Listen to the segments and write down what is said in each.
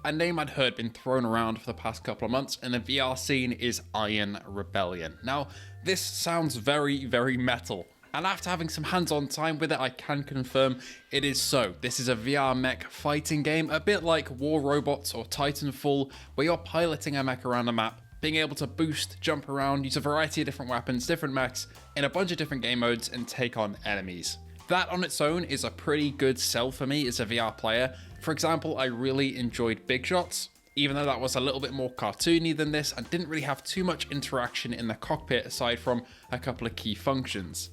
A name I'd heard been thrown around for the past couple of months in the VR scene is Iron Rebellion. Now, this sounds very, very metal, and after having some hands-on time with it, I can confirm it is so. This is a VR mech fighting game, a bit like War Robots or Titanfall, where you're piloting a mech around a map, being able to boost, jump around, use a variety of different weapons, different mechs, in a bunch of different game modes, and take on enemies. That on its own is a pretty good sell for me as a VR player. For example, I really enjoyed Big Shots, even though that was a little bit more cartoony than this and didn't really have too much interaction in the cockpit aside from a couple of key functions.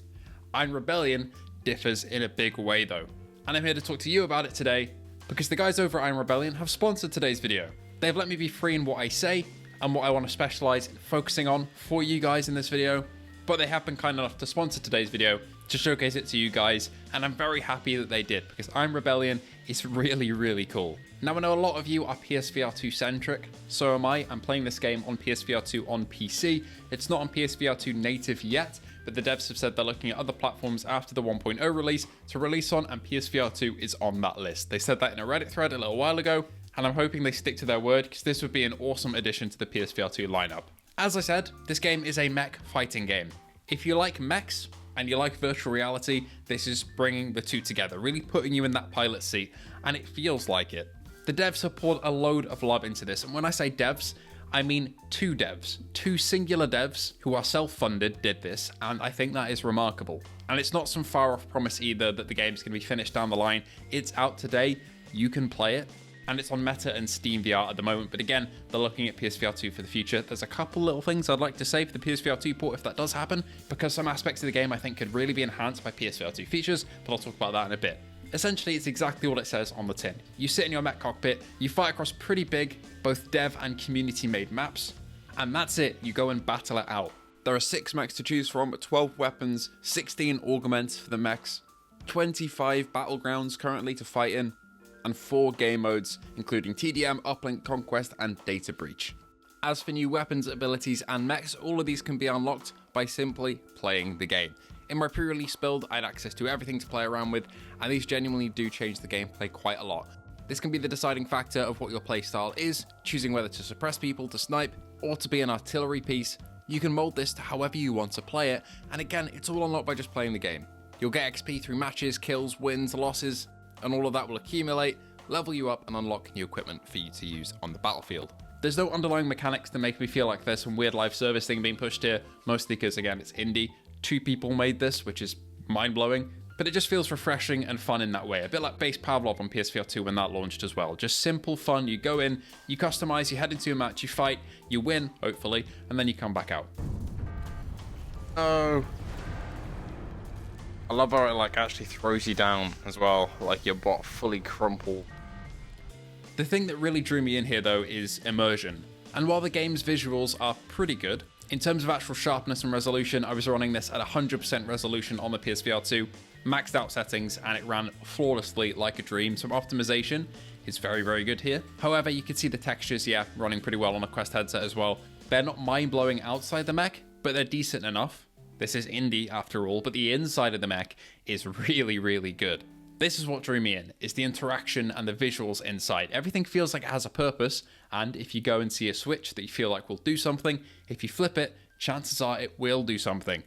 Iron Rebellion differs in a big way though, and I'm here to talk to you about it today because the guys over at Iron Rebellion have sponsored today's video. They've let me be free in what I say and what I want to specialize in focusing on for you guys in this video, but they have been kind enough to sponsor today's video to showcase it to you guys, and I'm very happy that they did because Iron Rebellion is really, really cool. Now I know a lot of you are PSVR2 centric, so am I. I'm playing this game on PSVR2 on PC. It's not on PSVR2 native yet, but the devs have said they're looking at other platforms after the 1.0 release to release on, and PSVR2 is on that list. They said that in a Reddit thread a little while ago, and I'm hoping they stick to their word because this would be an awesome addition to the PSVR2 lineup. As I said, this game is a mech fighting game. If you like mechs and you like virtual reality, this is bringing the two together, really putting you in that pilot seat, and it feels like it. The devs have poured a load of love into this, and when I say devs, I mean two devs. Two singular devs who are self-funded did this, and I think that is remarkable. And it's not some far-off promise either that the game's going to be finished down the line. It's out today, you can play it, and it's on Meta and Steam VR at the moment, but again, they're looking at PSVR2 for the future. There's a couple little things I'd like to say for the PSVR2 port if that does happen, because some aspects of the game I think could really be enhanced by PSVR2 features, but I'll talk about that in a bit. Essentially, it's exactly what it says on the tin. You sit in your mech cockpit, you fight across pretty big, both dev and community-made maps, and that's it, you go and battle it out. There are 6 mechs to choose from, 12 weapons, 16 augments for the mechs, 25 battlegrounds currently to fight in, and 4 game modes, including TDM, Uplink, Conquest, and Data Breach. As for new weapons, abilities, and mechs, all of these can be unlocked by simply playing the game. In my pre-release build, I had access to everything to play around with, and these genuinely do change the gameplay quite a lot. This can be the deciding factor of what your playstyle is, choosing whether to suppress people, to snipe, or to be an artillery piece. You can mold this to however you want to play it, and again, it's all unlocked by just playing the game. You'll get XP through matches, kills, wins, losses, and all of that will accumulate, level you up, and unlock new equipment for you to use on the battlefield. There's no underlying mechanics to make me feel like there's some weird live service thing being pushed here, mostly because, again, it's indie. 2 people made this, which is mind-blowing, but it just feels refreshing and fun in that way, a bit like Base Pavlov on PSVR2 when that launched as well. Just simple fun, you go in, you customize, you head into a match, you fight, you win, hopefully, and then you come back out. Oh. I love how it like actually throws you down as well, like your bot fully crumpled. The thing that really drew me in here though is immersion. And while the game's visuals are pretty good, in terms of actual sharpness and resolution, I was running this at 100% resolution on the PSVR2, maxed out settings, and it ran flawlessly like a dream. Some optimization is very, very good here. However, you can see the textures, yeah, running pretty well on a Quest headset as well. They're not mind-blowing outside the mech, but they're decent enough. This is indie after all, but the inside of the mech is really, really good. This is what drew me in, is the interaction and the visuals inside. Everything feels like it has a purpose, and if you go and see a switch that you feel like will do something, if you flip it, chances are it will do something.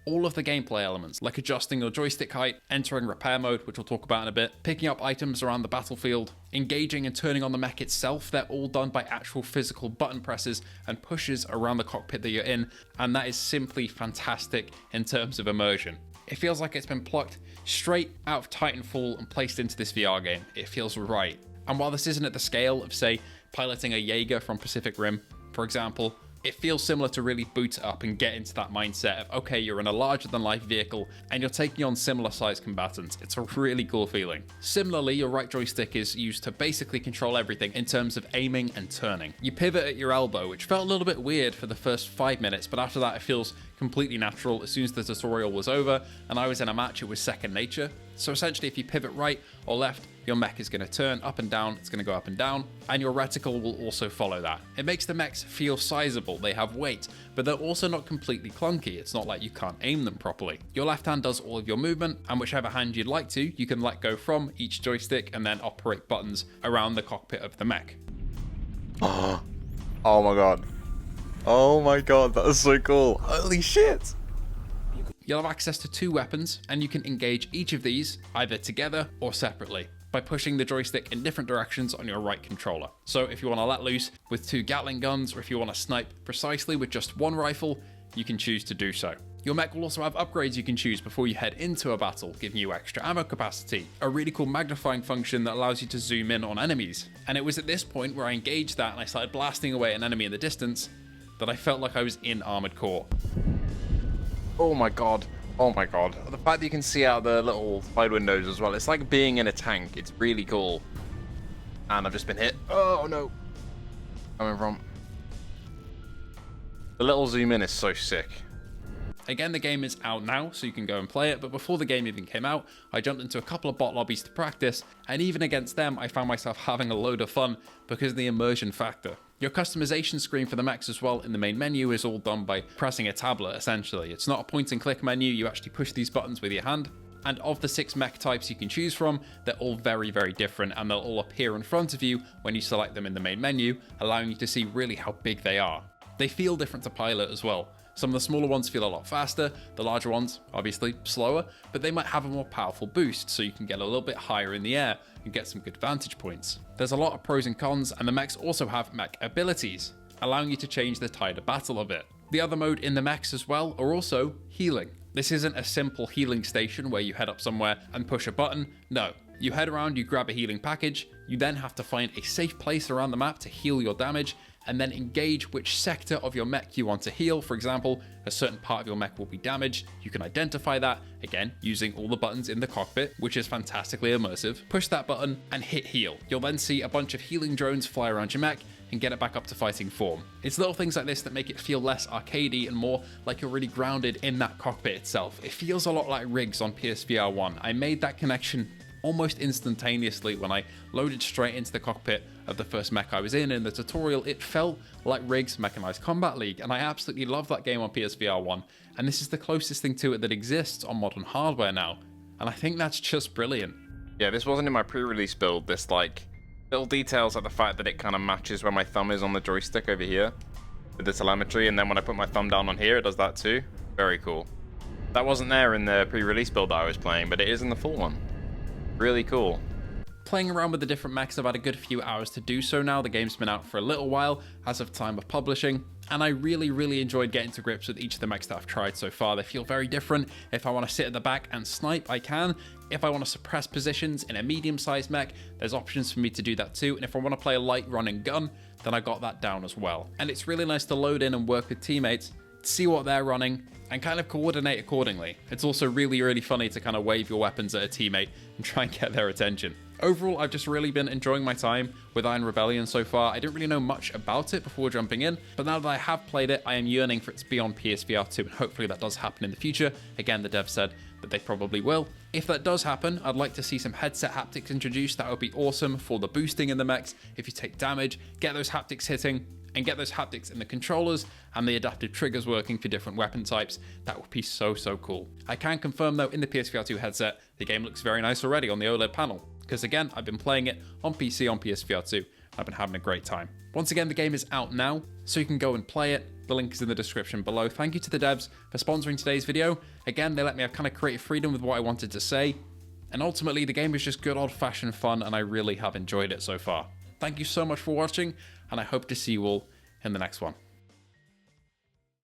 All of the gameplay elements, like adjusting your joystick height, entering repair mode, which we'll talk about in a bit, picking up items around the battlefield, engaging and turning on the mech itself, they're all done by actual physical button presses and pushes around the cockpit that you're in, and that is simply fantastic in terms of immersion. It feels like it's been plucked straight out of Titanfall and placed into this VR game. It feels right. And while this isn't at the scale of, say, piloting a Jaeger from Pacific Rim, for example, it feels similar to really boot it up and get into that mindset of, okay, you're in a larger-than-life vehicle and you're taking on similar-sized combatants. It's a really cool feeling. Similarly, your right joystick is used to basically control everything in terms of aiming and turning. You pivot at your elbow, which felt a little bit weird for the first 5 minutes, but after that it feels completely natural. As soon as the tutorial was over and I was in a match, it was second nature. So essentially, if you pivot right or left, your mech is going to turn up and down, it's going to go up and down, and your reticle will also follow that. It makes the mechs feel sizable, they have weight, but they're also not completely clunky. It's not like you can't aim them properly. Your left hand does all of your movement, and whichever hand you'd like to, you can let go from each joystick and then operate buttons around the cockpit of the mech. Oh, oh my god. Oh my god, that is so cool. Holy shit. You'll have access to 2 weapons, and you can engage each of these either together or separately by pushing the joystick in different directions on your right controller. So if you want to let loose with 2 Gatling guns, or if you want to snipe precisely with just 1 rifle, you can choose to do so. Your mech will also have upgrades you can choose before you head into a battle, giving you extra ammo capacity, a really cool magnifying function that allows you to zoom in on enemies. And it was at this point where I engaged that and I started blasting away an enemy in the distance that I felt like I was in Armored Core. Oh my god. Oh my god. The fact that you can see out the little side windows as well, it's like being in a tank. It's really cool. And I've just been hit. Oh no. Coming from. The little zoom in is so sick. Again, the game is out now, so you can go and play it, but before the game even came out, I jumped into a couple of bot lobbies to practice, and even against them, I found myself having a load of fun because of the immersion factor. Your customization screen for the mechs as well in the main menu is all done by pressing a tablet, essentially. It's not a point and click menu, you actually push these buttons with your hand, and of the 6 mech types you can choose from, they're all very, very different, and they'll all appear in front of you when you select them in the main menu, allowing you to see really how big they are. They feel different to pilot as well. Some of the smaller ones feel a lot faster, the larger ones, obviously, slower, but they might have a more powerful boost, so you can get a little bit higher in the air and get some good vantage points. There's a lot of pros and cons, and the mechs also have mech abilities, allowing you to change the tide of battle a bit. The other mode in the mechs as well are also healing. This isn't a simple healing station where you head up somewhere and push a button. No, you head around, you grab a healing package, you then have to find a safe place around the map to heal your damage, and then engage which sector of your mech you want to heal. For example, a certain part of your mech will be damaged. You can identify that, again, using all the buttons in the cockpit, which is fantastically immersive. Push that button and hit heal. You'll then see a bunch of healing drones fly around your mech and get it back up to fighting form. It's little things like this that make it feel less arcadey and more like you're really grounded in that cockpit itself. It feels a lot like rigs on PSVR1. I made that connection almost instantaneously when I loaded straight into the cockpit of the first mech I was in the tutorial. It felt like Rig's Mechanized Combat League, and I absolutely love that game on PSVR1, and this is the closest thing to it that exists on modern hardware now, and I think that's just brilliant. Yeah, this wasn't in my pre-release build, this like little details like the fact that it kind of matches where my thumb is on the joystick over here with the telemetry, and then when I put my thumb down on here, it does that too. Very cool. That wasn't there in the pre-release build that I was playing, but it is in the full one. Really cool. Playing around with the different mechs, I've had a good few hours to do so now. The game's been out for a little while as of time of publishing, and I really enjoyed getting to grips with each of the mechs that I've tried so far. They feel very different. If I want to sit at the back and snipe, I can. If I want to suppress positions in a medium-sized mech, there's options for me to do that too. And if I want to play a light running gun, then I got that down as well. And it's really nice to load in and work with teammates, see what they're running, and kind of coordinate accordingly. It's also really funny to kind of wave your weapons at a teammate and try and get their attention. Overall, I've just really been enjoying my time with Iron Rebellion so far. I didn't really know much about it before jumping in, but now that I have played it, I am yearning for it to be on PSVR2, and hopefully that does happen in the future. Again, the dev said that they probably will. If that does happen, I'd like to see some headset haptics introduced. That would be awesome for the boosting in the mechs. If you take damage, get those haptics hitting, and get those haptics in the controllers and the adaptive triggers working for different weapon types. That would be so cool. I can confirm though, in the PSVR2 headset, the game looks very nice already on the OLED panel, because again, I've been playing it on PC on PSVR2, and I've been having a great time. Once again, the game is out now, so you can go and play it. The link is in the description below. Thank you to the devs for sponsoring today's video. Again, they let me have kind of creative freedom with what I wanted to say, and ultimately the game is just good old-fashioned fun, and I really have enjoyed it so far. Thank you so much for watching, and I hope to see you all in the next one.